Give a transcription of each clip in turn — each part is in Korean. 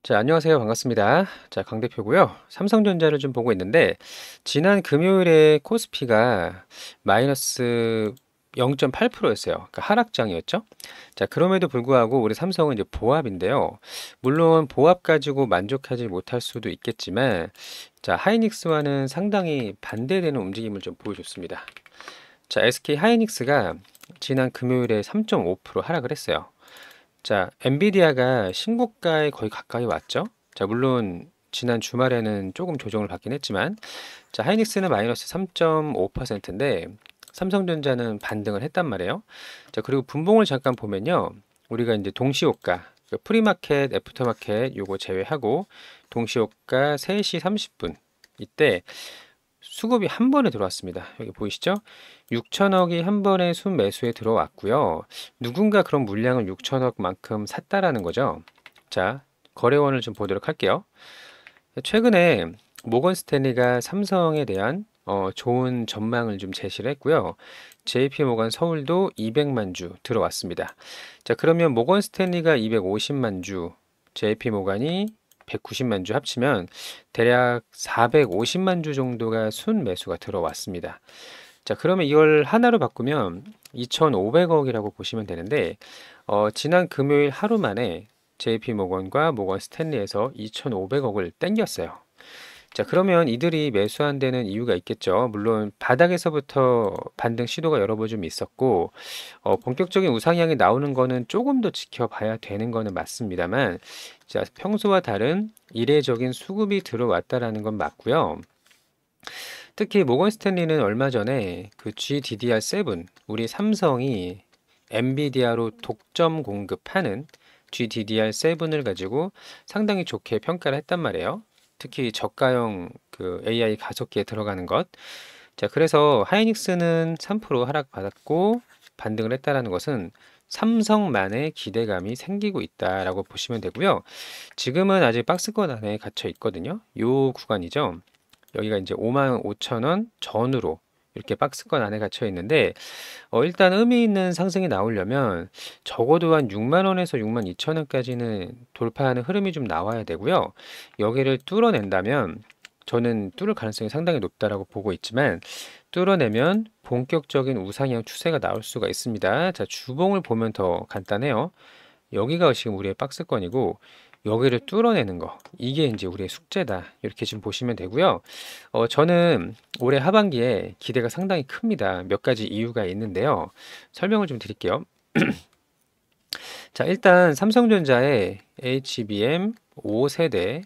자, 안녕하세요. 반갑습니다. 자, 강 대표고요. 삼성전자를 좀 보고 있는데 지난 금요일에 코스피가 마이너스 0.8%였어요. 그러니까 하락장이었죠. 자, 그럼에도 불구하고 우리 삼성은 이제 보합인데요. 물론 보합 가지고 만족하지 못할 수도 있겠지만 자, 하이닉스와는 상당히 반대되는 움직임을 좀 보여줬습니다. 자, SK 하이닉스가 지난 금요일에 3.5% 하락을 했어요. 자, 엔비디아가 신고가에 거의 가까이 왔죠. 자, 물론 지난 주말에는 조금 조정을 받긴 했지만, 자, 하이닉스는 마이너스 3.5%인데 삼성전자는 반등을 했단 말이에요. 자, 그리고 분봉을 잠깐 보면요. 우리가 이제 동시호가, 그 프리마켓, 애프터마켓 요거 제외하고 동시호가 3시 30분 이때 수급이 한 번에 들어왔습니다. 여기 보이시죠? 6천억이 한 번에 순매수에 들어왔고요. 누군가 그런 물량을 6천억만큼 샀다라는 거죠. 자, 거래원을 좀 보도록 할게요. 최근에 모건 스탠리가 삼성에 대한 좋은 전망을 좀 제시를 했고요. JP 모건 서울도 200만 주 들어왔습니다. 자, 그러면 모건 스탠리가 250만 주, JP 모건이 190만 주 합치면 대략 450만 주 정도가 순매수가 들어왔습니다. 자, 그러면 이걸 하나로 바꾸면 2,500억이라고 보시면 되는데, 지난 금요일 하루 만에 JP 모건과 모건 스탠리에서 2,500억을 땡겼어요. 자, 그러면 이들이 매수한 데는 이유가 있겠죠. 물론 바닥에서부터 반등 시도가 여러 번 좀 있었고, 본격적인 우상향이 나오는 거는 조금 더 지켜봐야 되는 거는 맞습니다만, 자, 평소와 다른 이례적인 수급이 들어왔다라는 건 맞고요. 특히 모건 스탠리는 얼마 전에 그 GDDR7, 우리 삼성이 엔비디아로 독점 공급하는 GDDR7을 가지고 상당히 좋게 평가를 했단 말이에요. 특히 저가형 그 AI 가속기에 들어가는 것. 자, 그래서 하이닉스는 3% 하락받았고 반등을 했다라는 것은 삼성만의 기대감이 생기고 있다라고 보시면 되고요. 지금은 아직 박스권 안에 갇혀 있거든요. 요 구간이죠. 여기가 이제 5만 5천 원 전후로 이렇게 박스권 안에 갇혀 있는데 일단 의미 있는 상승이 나오려면 적어도 한 6만 원에서 6만 2천 원까지는 돌파하는 흐름이 좀 나와야 되고요. 여기를 뚫어낸다면 저는 뚫을 가능성이 상당히 높다라고 보고 있지만 뚫어내면 본격적인 우상향 추세가 나올 수가 있습니다. 자, 주봉을 보면 더 간단해요. 여기가 지금 우리의 박스권이고 여기를 뚫어내는 거 이게 이제 우리의 숙제다 이렇게 지금 보시면 되고요. 저는 올해 하반기에 기대가 상당히 큽니다. 몇 가지 이유가 있는데요. 설명을 좀 드릴게요. 자, 일단 삼성전자의 HBM 5세대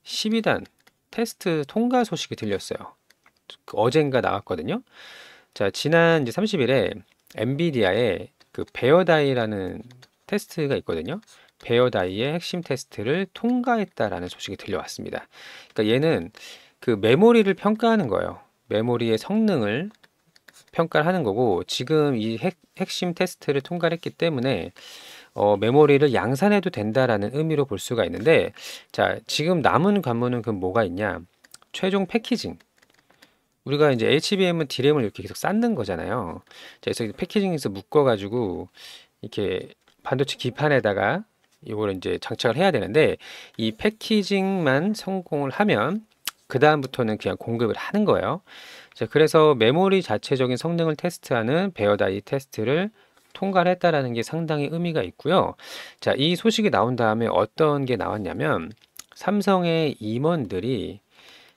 12단 테스트 통과 소식이 들렸어요. 어젠가 나왔거든요. 자, 지난 이제 30일에 엔비디아의 그 베어다이라는 테스트가 있거든요. 베어다이의 핵심 테스트를 통과했다라는 소식이 들려왔습니다. 그러니까 얘는 그 메모리를 평가하는 거예요. 메모리의 성능을 평가를 하는 거고 지금 이 핵심 테스트를 통과를 했기 때문에 메모리를 양산해도 된다라는 의미로 볼 수가 있는데 자, 지금 남은 관문은 그 뭐가 있냐? 최종 패키징. 우리가 이제 HBM은 D램을 이렇게 계속 쌓는 거잖아요. 자, 그래서 패키징에서 묶어가지고 이렇게 반도체 기판에다가 이걸 이제 장착을 해야 되는데 이 패키징만 성공을 하면 그 다음부터는 그냥 공급을 하는 거예요. 자, 그래서 메모리 자체적인 성능을 테스트하는 베어다이 테스트를 통과를 했다라는 게 상당히 의미가 있고요. 자, 이 소식이 나온 다음에 어떤 게 나왔냐면 삼성의 임원들이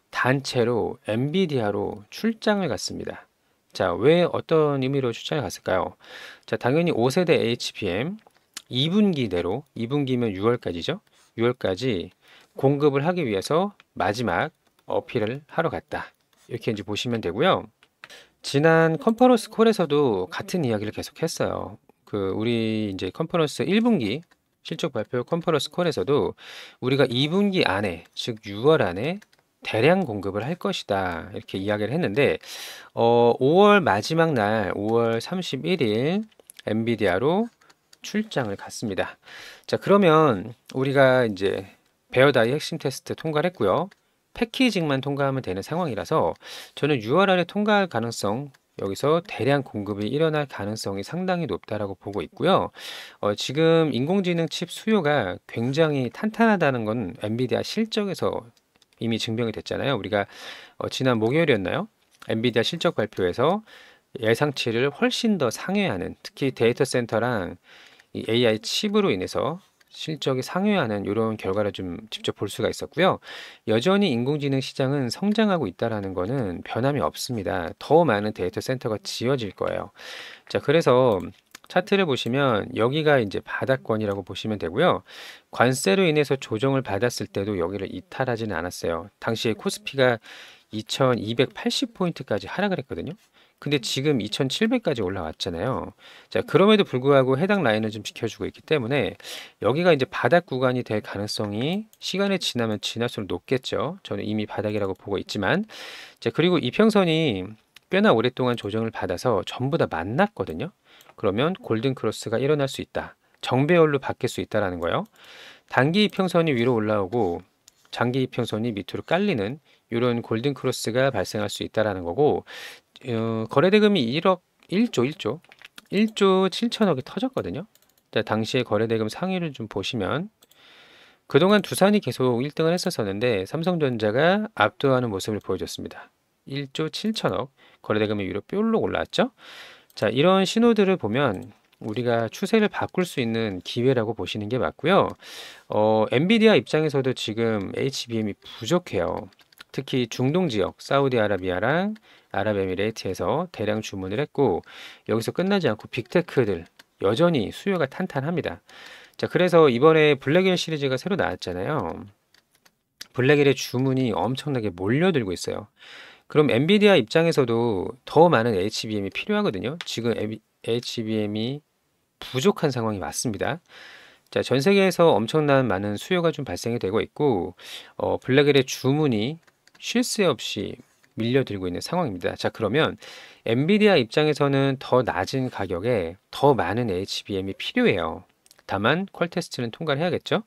단체로 엔비디아로 출장을 갔습니다. 자, 왜 어떤 의미로 출장을 갔을까요? 자, 당연히 5세대 HBM 2분기 내로 2분기면 6월까지죠. 6월까지 공급을 하기 위해서 마지막 어필을 하러 갔다. 이렇게 이제 보시면 되고요. 지난 컨퍼런스 콜에서도 같은 이야기를 계속 했어요. 그 우리 이제 컨퍼런스 1분기 실적 발표 컨퍼런스 콜에서도 우리가 2분기 안에 즉 6월 안에 대량 공급을 할 것이다 이렇게 이야기를 했는데 5월 마지막 날 5월 31일 엔비디아로 출장을 갔습니다. 자, 그러면 우리가 이제 베어다이 핵심 테스트 통과를 했고요. 패키징만 통과하면 되는 상황이라서 저는 6월 안에 통과할 가능성 여기서 대량 공급이 일어날 가능성이 상당히 높다라고 보고 있고요. 지금 인공지능 칩 수요가 굉장히 탄탄하다는 건 엔비디아 실적에서 이미 증명이 됐잖아요. 우리가 지난 목요일이었나요? 엔비디아 실적 발표에서 예상치를 훨씬 더 상회하는, 특히 데이터 센터랑 이 AI 칩으로 인해서 실적이 상회하는 이런 결과를 좀 직접 볼 수가 있었고요. 여전히 인공지능 시장은 성장하고 있다라는 거는 변함이 없습니다. 더 많은 데이터 센터가 지어질 거예요. 자, 그래서 차트를 보시면 여기가 이제 바닥권이라고 보시면 되고요. 관세로 인해서 조정을 받았을 때도 여기를 이탈하지는 않았어요. 당시에 코스피가 2280포인트까지 하락을 했거든요. 근데 지금 2700까지 올라왔잖아요. 자, 그럼에도 불구하고 해당 라인을 좀 지켜주고 있기 때문에 여기가 이제 바닥 구간이 될 가능성이 시간이 지나면 지날수록 높겠죠. 저는 이미 바닥이라고 보고 있지만. 자, 그리고 이평선이 꽤나 오랫동안 조정을 받아서 전부 다 만났거든요. 그러면 골든 크로스가 일어날 수 있다. 정배열로 바뀔 수 있다라는 거예요. 단기 이평선이 위로 올라오고 장기 이평선이 밑으로 깔리는 이런 골든 크로스가 발생할 수 있다라는 거고, 거래대금이 1조 7천억이 터졌거든요. 자, 당시에 거래대금 상위를 좀 보시면 그동안 두산이 계속 1등을 했었었는데 삼성전자가 압도하는 모습을 보여줬습니다. 1조 7천억 거래대금이 위로 뾰록 올라왔죠. 자, 이런 신호들을 보면 우리가 추세를 바꿀 수 있는 기회라고 보시는 게 맞고요. 엔비디아 입장에서도 지금 HBM이 부족해요. 특히 중동 지역, 사우디아라비아랑 아랍에미레이트에서 대량 주문을 했고 여기서 끝나지 않고 빅테크들 여전히 수요가 탄탄합니다. 자, 그래서 이번에 블랙일 시리즈가 새로 나왔잖아요. 블랙일의 주문이 엄청나게 몰려들고 있어요. 그럼 엔비디아 입장에서도 더 많은 HBM이 필요하거든요. 지금 HBM이 부족한 상황이 맞습니다. 자, 전 세계에서 엄청난 많은 수요가 좀 발생이 되고 있고, 블랙일의 주문이 쉴 새 없이 밀려들고 있는 상황입니다. 자, 그러면 엔비디아 입장에서는 더 낮은 가격에 더 많은 HBM이 필요해요. 다만 퀄 테스트는 통과를 해야겠죠.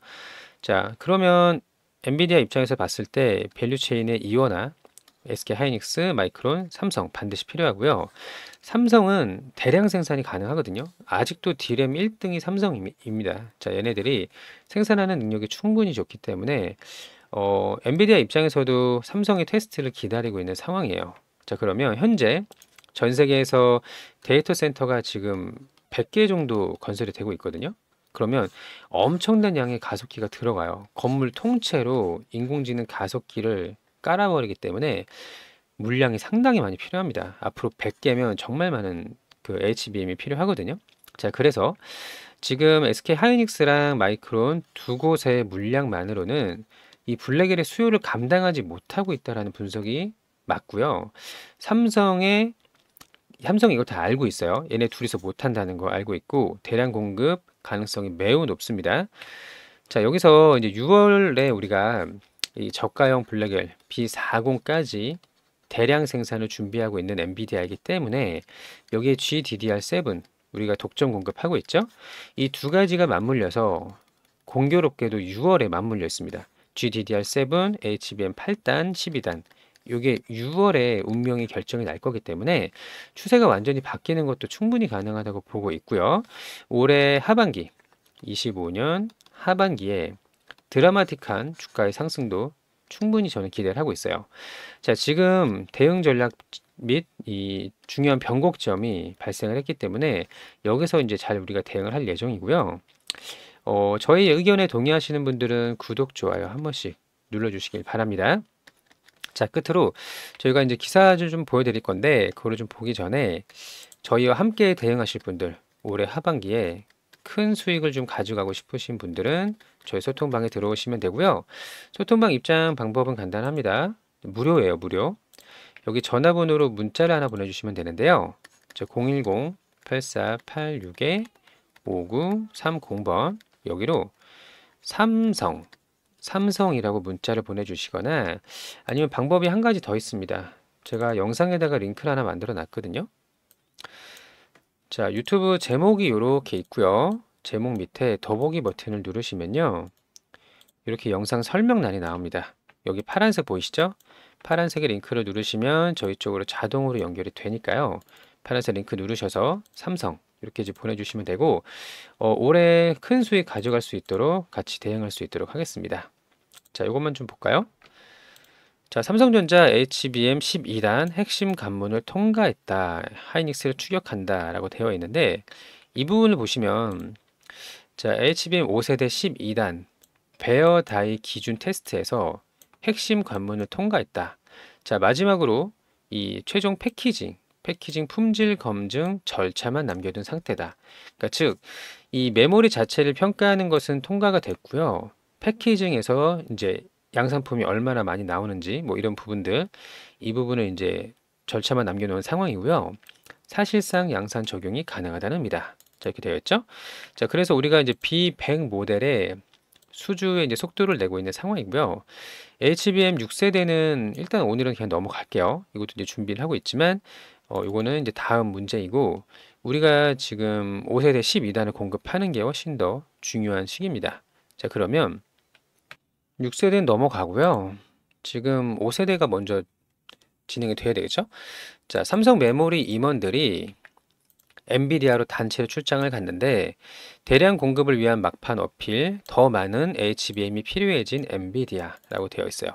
자, 그러면 엔비디아 입장에서 봤을 때 밸류 체인의 이원화, SK 하이닉스, 마이크론, 삼성 반드시 필요하고요. 삼성은 대량 생산이 가능하거든요. 아직도 D램 1등이 삼성입니다. 자, 얘네들이 생산하는 능력이 충분히 좋기 때문에 엔비디아 입장에서도 삼성의 테스트를 기다리고 있는 상황이에요. 자, 그러면 현재 전 세계에서 데이터 센터가 지금 100개 정도 건설이 되고 있거든요. 그러면 엄청난 양의 가속기가 들어가요. 건물 통째로 인공지능 가속기를 깔아버리기 때문에 물량이 상당히 많이 필요합니다. 앞으로 100개면 정말 많은 그 HBM이 필요하거든요. 자, 그래서 지금 SK 하이닉스랑 마이크론 두 곳의 물량만으로는 이 블랙엘의 수요를 감당하지 못하고 있다라는 분석이 맞고요. 삼성이 이걸 다 알고 있어요. 얘네 둘이서 못한다는 거 알고 있고 대량 공급 가능성이 매우 높습니다. 자, 여기서 이제 6월에 우리가 이 저가형 블랙엘 B40까지 대량 생산을 준비하고 있는 엔비디아이기 때문에 여기에 GDDR7 우리가 독점 공급하고 있죠. 이 두 가지가 맞물려서 공교롭게도 6월에 맞물려 있습니다. GDDR7, HBM 8단, 12단 이게 6월에 운명이 결정이 날 거기 때문에 추세가 완전히 바뀌는 것도 충분히 가능하다고 보고 있고요. 올해 하반기 25년 하반기에 드라마틱한 주가의 상승도 충분히 저는 기대를 하고 있어요. 자, 지금 대응 전략 및 이 중요한 변곡점이 발생을 했기 때문에 여기서 이제 잘 우리가 대응을 할 예정이고요. 저희 의견에 동의하시는 분들은 구독, 좋아요 한 번씩 눌러주시길 바랍니다. 자, 끝으로 저희가 이제 기사를 좀 보여드릴 건데 그거를 좀 보기 전에 저희와 함께 대응하실 분들 올해 하반기에 큰 수익을 좀 가져가고 싶으신 분들은 저희 소통방에 들어오시면 되고요. 소통방 입장 방법은 간단합니다. 무료예요, 무료. 여기 전화번호로 문자를 하나 보내주시면 되는데요. 010-8486-5930번 여기로 삼성이라고 문자를 보내주시거나 아니면 방법이 한 가지 더 있습니다. 제가 영상에다가 링크를 하나 만들어 놨거든요. 자, 유튜브 제목이 이렇게 있고요. 제목 밑에 더보기 버튼을 누르시면요. 이렇게 영상 설명란이 나옵니다. 여기 파란색 보이시죠? 파란색의 링크를 누르시면 저희 쪽으로 자동으로 연결이 되니까요. 파란색 링크 누르셔서 삼성 이렇게 이제 보내주시면 되고 올해 큰 수익 가져갈 수 있도록 같이 대응할 수 있도록 하겠습니다. 자, 이것만 좀 볼까요? 자, 삼성전자 HBM 12단 핵심 관문을 통과했다. 하이닉스를 추격한다. 라고 되어 있는데 이 부분을 보시면 자, HBM 5세대 12단 베어 다이 기준 테스트에서 핵심 관문을 통과했다. 자, 마지막으로 이 최종 패키징 품질 검증 절차만 남겨둔 상태다. 그러니까 즉, 이 메모리 자체를 평가하는 것은 통과가 됐고요. 패키징에서 이제 양산품이 얼마나 많이 나오는지 뭐 이런 부분들, 이 부분을 이제 절차만 남겨놓은 상황이고요. 사실상 양산 적용이 가능하다는 겁니다. 자, 이렇게 되어 있죠. 자, 그래서 우리가 이제 B100 모델의 수주의 이제 속도를 내고 있는 상황이고요. HBM 6세대는 일단 오늘은 그냥 넘어갈게요. 이것도 이제 준비를 하고 있지만, 이거는 이제 다음 문제이고, 우리가 지금 5세대 12단을 공급하는 게 훨씬 더 중요한 시기입니다. 자, 그러면 6세대는 넘어가고요. 지금 5세대가 먼저 진행이 돼야 되겠죠? 자, 삼성 메모리 임원들이 엔비디아로 단체로 출장을 갔는데 대량 공급을 위한 막판 어필, 더 많은 HBM이 필요해진 엔비디아라고 되어 있어요.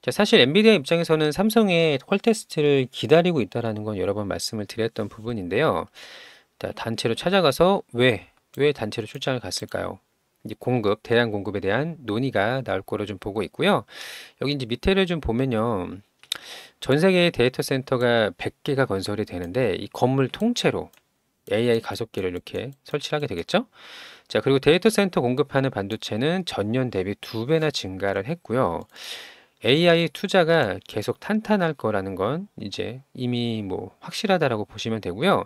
자, 사실 엔비디아 입장에서는 삼성의 퀄 테스트를 기다리고 있다라는 건 여러 번 말씀을 드렸던 부분인데요. 자, 단체로 찾아가서 왜 단체로 출장을 갔을까요? 이제 대량 공급에 대한 논의가 나올 거로 좀 보고 있고요. 여기 이제 밑에를 좀 보면요. 전 세계의 데이터 센터가 100개가 건설이 되는데 이 건물 통째로 AI 가속기를 이렇게 설치를 하게 되겠죠. 자, 그리고 데이터 센터 공급하는 반도체는 전년 대비 2배나 증가를 했고요. AI 투자가 계속 탄탄할 거라는 건 이제 이미 뭐 확실하다라고 보시면 되고요.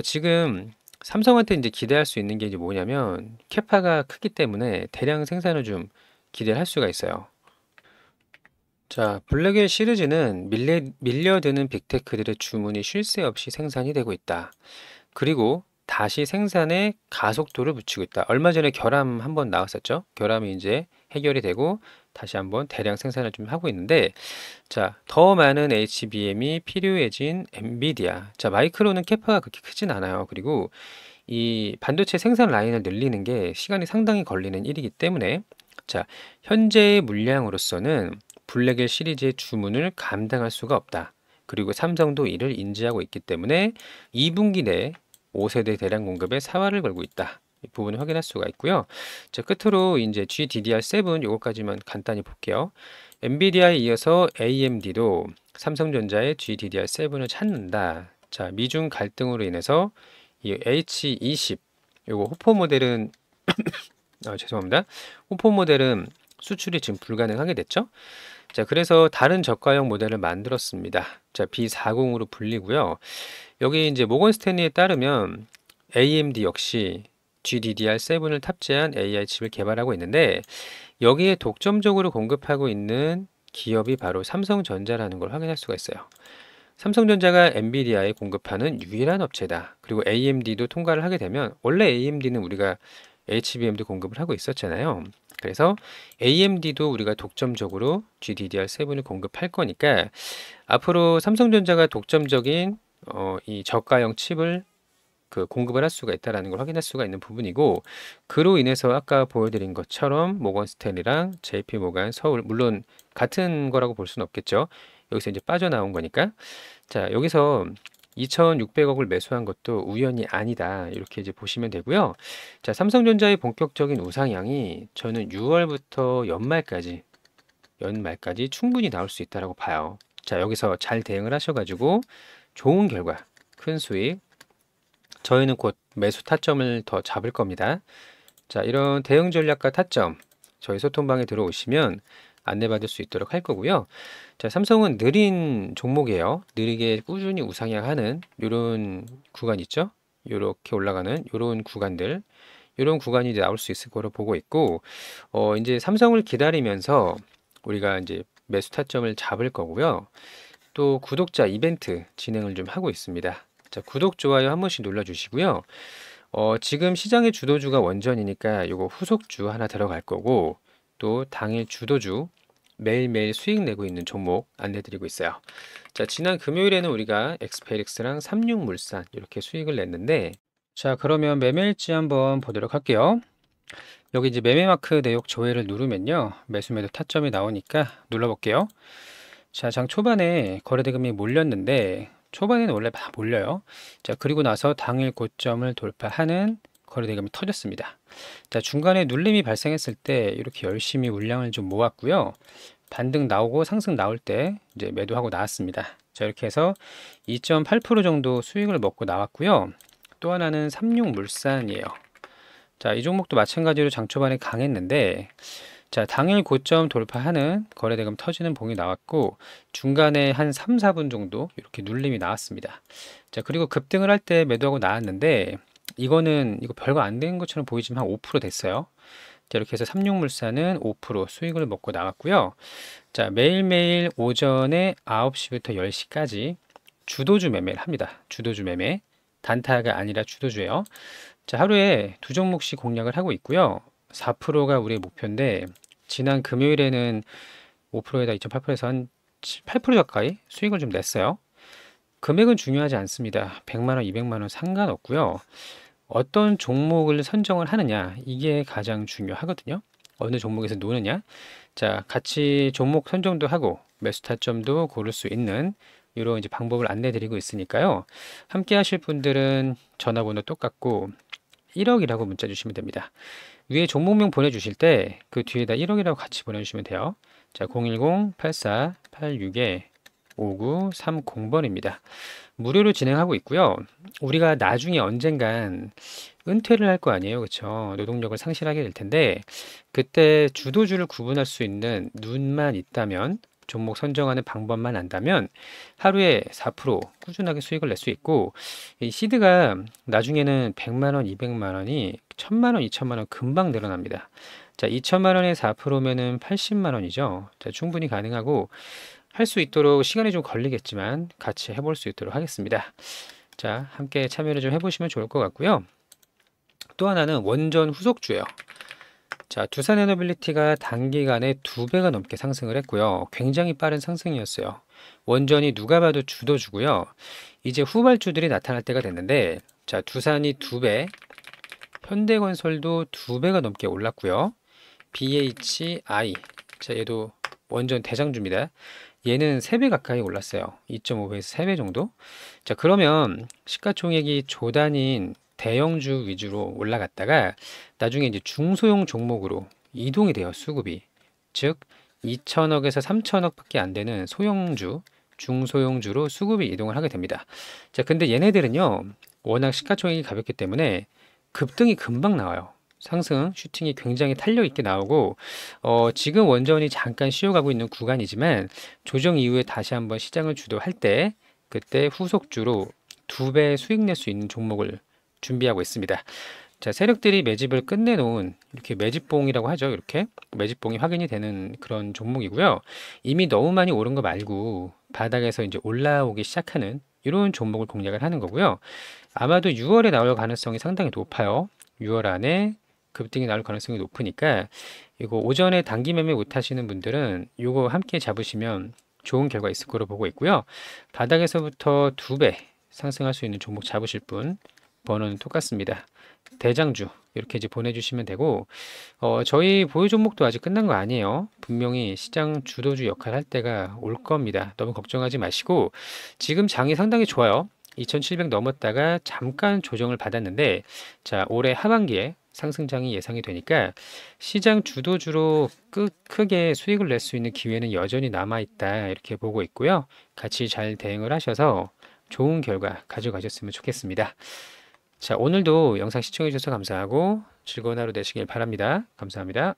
지금 삼성한테 이제 기대할 수 있는 게 이제 뭐냐면 캐파가 크기 때문에 대량 생산을 좀 기대할 수가 있어요. 자, 블랙웰 시리즈는 밀려드는 빅테크들의 주문이 쉴 새 없이 생산이 되고 있다. 그리고 다시 생산에 가속도를 붙이고 있다. 얼마 전에 결함 한번 나왔었죠. 결함이 이제 해결이 되고 다시 한번 대량 생산을 좀 하고 있는데, 자, 더 많은 HBM이 필요해진 엔비디아. 자, 마이크론은 캐파가 그렇게 크진 않아요. 그리고 이 반도체 생산 라인을 늘리는 게 시간이 상당히 걸리는 일이기 때문에, 자, 현재의 물량으로서는 블랙웰 시리즈의 주문을 감당할 수가 없다. 그리고 삼성도 이를 인지하고 있기 때문에 2분기 내에 5세대 대량 공급에 사활을 걸고 있다. 이 부분을 확인할 수가 있고요. 자, 끝으로 이제 GDDR7 요거까지만 간단히 볼게요. 엔비디아에 이어서 AMD도 삼성전자의 GDDR7을 찾는다. 자, 미중 갈등으로 인해서 이 H20 요거 호포 모델은 죄송합니다. 호포 모델은 수출이 지금 불가능하게 됐죠. 자, 그래서 다른 저가형 모델을 만들었습니다. 자, B40으로 불리고요. 여기 이제 모건 스탠리에 따르면 AMD 역시 GDDR7을 탑재한 AI 칩을 개발하고 있는데 여기에 독점적으로 공급하고 있는 기업이 바로 삼성전자라는 걸 확인할 수가 있어요. 삼성전자가 엔비디아에 공급하는 유일한 업체다. 그리고 AMD도 통과를 하게 되면 원래 AMD는 우리가 HBM도 공급을 하고 있었잖아요. 그래서 AMD도 우리가 독점적으로 GDDR7을 공급할 거니까 앞으로 삼성전자가 독점적인 이 저가형 칩을 공급을 할 수가 있다라는 걸 확인할 수가 있는 부분이고 그로 인해서 아까 보여드린 것처럼 모건 스탠리랑 JP 모간 서울 물론 같은 거라고 볼 수는 없겠죠. 여기서 이제 빠져나온 거니까 자 여기서 2,600억을 매수한 것도 우연이 아니다. 이렇게 이제 보시면 되고요. 자, 삼성전자의 본격적인 우상향이 저는 6월부터 연말까지 충분히 나올 수 있다라고 봐요. 자, 여기서 잘 대응을 하셔가지고 좋은 결과, 큰 수익, 저희는 곧 매수 타점을 더 잡을 겁니다. 자, 이런 대응 전략과 타점, 저희 소통방에 들어오시면 안내받을 수 있도록 할 거고요. 자, 삼성은 느린 종목이에요. 느리게 꾸준히 우상향하는 이런 구간 있죠? 이렇게 올라가는 이런 구간들, 이런 구간이 이제 나올 수 있을 거로 보고 있고, 이제 삼성을 기다리면서 우리가 이제 매수 타점을 잡을 거고요. 또 구독자 이벤트 진행을 좀 하고 있습니다. 자, 구독, 좋아요 한 번씩 눌러주시고요. 지금 시장의 주도주가 원전이니까 이거 후속주 하나 들어갈 거고, 또 당일 주도주 매일매일 수익 내고 있는 종목 안내드리고 있어요. 자, 지난 금요일에는 우리가 엑스페릭스랑 삼육물산 이렇게 수익을 냈는데, 자, 그러면 매매일지 한번 보도록 할게요. 여기 이제 매매마크 내역 조회를 누르면요, 매수매도 타점이 나오니까 눌러볼게요. 자, 장 초반에 거래대금이 몰렸는데, 초반에는 원래 막 몰려요. 자, 그리고 나서 당일 고점을 돌파하는 거래대금이 터졌습니다. 자, 중간에 눌림이 발생했을 때 이렇게 열심히 물량을 좀 모았고요. 반등 나오고 상승 나올 때 이제 매도하고 나왔습니다. 자, 이렇게 해서 2.8% 정도 수익을 먹고 나왔고요. 또 하나는 삼육물산이에요. 자, 이 종목도 마찬가지로 장 초반에 강했는데, 자, 당일 고점 돌파하는 거래대금 터지는 봉이 나왔고, 중간에 한 3, 4분 정도 이렇게 눌림이 나왔습니다. 자, 그리고 급등을 할 때 매도하고 나왔는데, 이거 별거 안 된 것처럼 보이지만 한 5% 됐어요. 자, 이렇게 해서 삼육물산은 5% 수익을 먹고 나왔고요. 자, 매일매일 오전에 9시부터 10시까지 주도주 매매를 합니다. 주도주 매매. 단타가 아니라 주도주예요. 자, 하루에 두 종목씩 공략을 하고 있고요. 4%가 우리의 목표인데, 지난 금요일에는 5%에다 2.8%에서 한 8% 가까이 수익을 좀 냈어요. 금액은 중요하지 않습니다. 100만 원, 200만 원 상관없고요. 어떤 종목을 선정을 하느냐, 이게 가장 중요하거든요. 어느 종목에서 노느냐. 자, 같이 종목 선정도 하고 매수 타점도 고를 수 있는 이런 이제 방법을 안내 드리고 있으니까요. 함께 하실 분들은 전화번호 똑같고 1억이라고 문자 주시면 됩니다. 위에 종목명 보내주실 때 그 뒤에다 1억이라고 같이 보내주시면 돼요. 자, 010-84-86에-5930번입니다. 무료로 진행하고 있고요. 우리가 나중에 언젠간 은퇴를 할 거 아니에요. 그렇죠? 노동력을 상실하게 될 텐데, 그때 주도주를 구분할 수 있는 눈만 있다면, 종목 선정하는 방법만 안다면 하루에 4% 꾸준하게 수익을 낼 수 있고, 이 시드가 나중에는 100만 원, 200만 원이 1000만 원, 2000만 원 금방 늘어납니다. 자, 2천만 원에 4%면은 80만 원이죠. 자, 충분히 가능하고 할 수 있도록 시간이 좀 걸리겠지만 같이 해볼 수 있도록 하겠습니다. 자, 함께 참여를 좀 해보시면 좋을 것 같고요. 또 하나는 원전 후속주예요. 자, 두산에너빌리티가 단기간에 2배가 넘게 상승을 했고요. 굉장히 빠른 상승이었어요. 원전이 누가 봐도 주도주고요. 이제 후발주들이 나타날 때가 됐는데, 자, 두산이 2배, 현대건설도 2배가 넘게 올랐고요. BHI, 자, 얘도 원전 대장주입니다. 얘는 3배 가까이 올랐어요. 2.5배에서 3배 정도. 자, 그러면 시가총액이 조 단위인 대형주 위주로 올라갔다가 나중에 이제 중소형 종목으로 이동이 돼요. 수급이. 즉 2천억에서 3천억 밖에 안 되는 소형주, 중소형주로 수급이 이동을 하게 됩니다. 자, 근데 얘네들은요, 워낙 시가총액이 가볍기 때문에 급등이 금방 나와요. 상승 슈팅이 굉장히 탄력 있게 나오고, 지금 원전이 잠깐 쉬어가고 있는 구간이지만 조정 이후에 다시 한번 시장을 주도할 때 그때 후속주로 2배 수익 낼 수 있는 종목을 준비하고 있습니다. 자, 세력들이 매집을 끝내놓은 이렇게 매집봉이라고 하죠. 이렇게 매집봉이 확인이 되는 그런 종목이고요. 이미 너무 많이 오른 거 말고 바닥에서 이제 올라오기 시작하는 이런 종목을 공략을 하는 거고요. 아마도 6월에 나올 가능성이 상당히 높아요. 6월 안에 급등이 나올 가능성이 높으니까 이거 오전에 단기 매매 못 하시는 분들은 이거 함께 잡으시면 좋은 결과 있을 거로 보고 있고요. 바닥에서부터 2배 상승할 수 있는 종목 잡으실 분 번호는 똑같습니다. 대장주 이렇게 이제 보내주시면 되고, 저희 보유 종목도 아직 끝난 거 아니에요. 분명히 시장 주도주 역할 할 때가 올 겁니다. 너무 걱정하지 마시고, 지금 장이 상당히 좋아요. 2700 넘었다가 잠깐 조정을 받았는데, 자, 올해 하반기에 상승장이 예상이 되니까 시장 주도주로 크게 수익을 낼 수 있는 기회는 여전히 남아있다, 이렇게 보고 있고요. 같이 잘 대응을 하셔서 좋은 결과 가져가셨으면 좋겠습니다. 자, 오늘도 영상 시청해 주셔서 감사하고 즐거운 하루 되시길 바랍니다. 감사합니다.